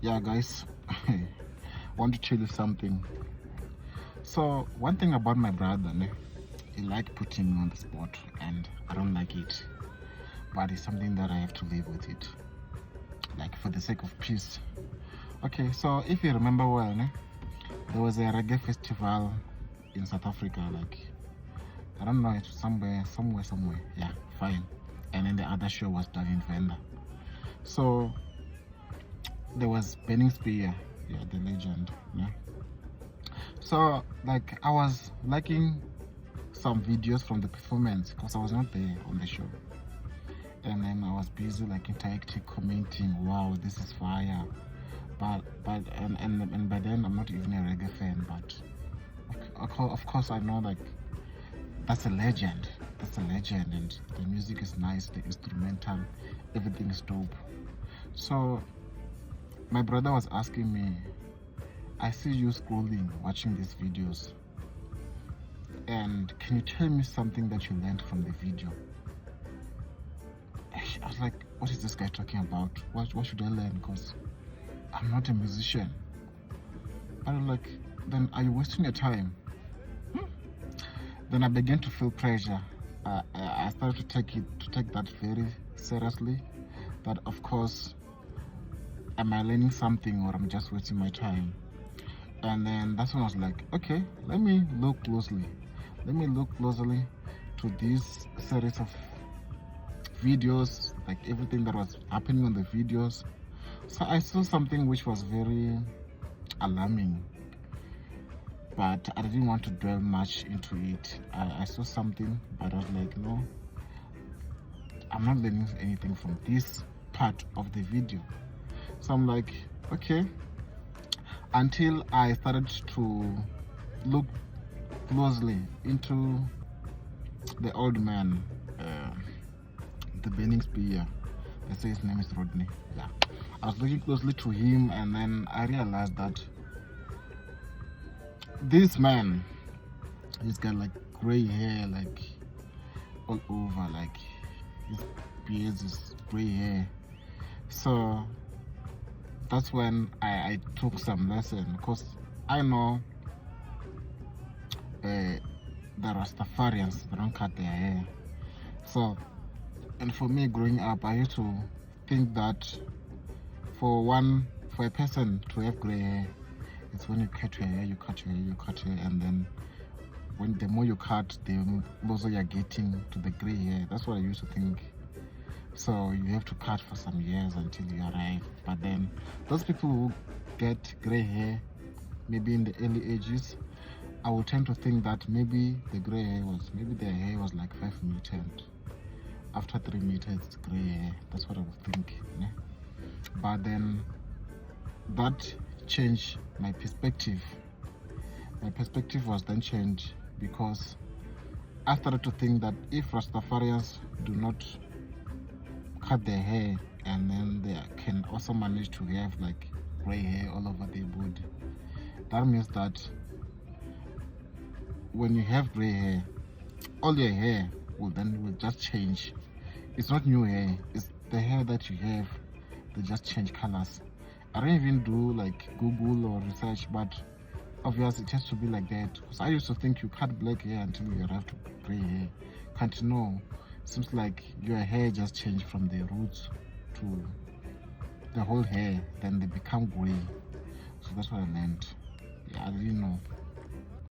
Yeah, guys, I want to tell you something. So one thing about my brother, ne, he like putting me on the spot, and I don't like it. But it's something that I have to live with it, like for the sake of peace. Okay, so if you remember well, ne, there was a reggae festival in South Africa. Like I don't know, it's somewhere. Yeah, fine. And then the other show was done in Venda. So there was Benning Spear, yeah, the legend. Yeah. So like I was liking some videos from the performance because I was not there on the show, and then I was busy like interacting, commenting, wow, this is fire. But by then I'm not even a reggae fan, but of course I know like that's a legend. That's a legend, and the music is nice, the instrumental, everything is dope. So my brother was asking me, I see you scrolling, watching these videos, and can you tell me something that you learned from the video? I was like, what is this guy talking about? What should I learn? Because I'm not a musician. I was like, then are you wasting your time? Then I began to feel pressure. I started to take that very seriously. That of course, am I learning something or I'm just wasting my time? And then that's when I was like, okay, let me look closely. Let me look closely to this series of videos, like everything that was happening on the videos. So I saw something which was very alarming, but I didn't want to dwell much into it. I saw something, but I was like, no, I'm not learning anything from this part of the video. So I'm like, okay, until I started to look closely into the old man, the Benning Spear. They say his name is Rodney. Yeah, I was looking closely to him, and then I realized that this man, he's got like gray hair, like all over, like his beard is gray hair. So that's when I took some lesson, because I know the Rastafarians, they don't cut their hair. So, and for me growing up, I used to think that for a person to have gray hair, it's when you cut your hair, and then when the more you cut, the closer you're getting to the gray hair. That's what I used to think. So you have to cut for some years until you arrive. But then those people who get gray hair, maybe in the early ages, I would tend to think that maybe their hair was like 5 meters, and after 3 meters it's gray hair. That's what I would think. Yeah? But then that changed my perspective. My perspective was then changed because I started to think that if Rastafarians do not cut their hair, and then they can also manage to have like gray hair all over their body, that means that when you have gray hair, all your hair will just change. It's not new hair, it's the hair that you have, they just change colors. I don't even do like Google or research, but obviously it has to be like that. Because I used to think you cut black hair until you arrive to gray hair. Can't you know? Seems like your hair just changed from the roots to the whole hair, then they become gray. So that's what I learned.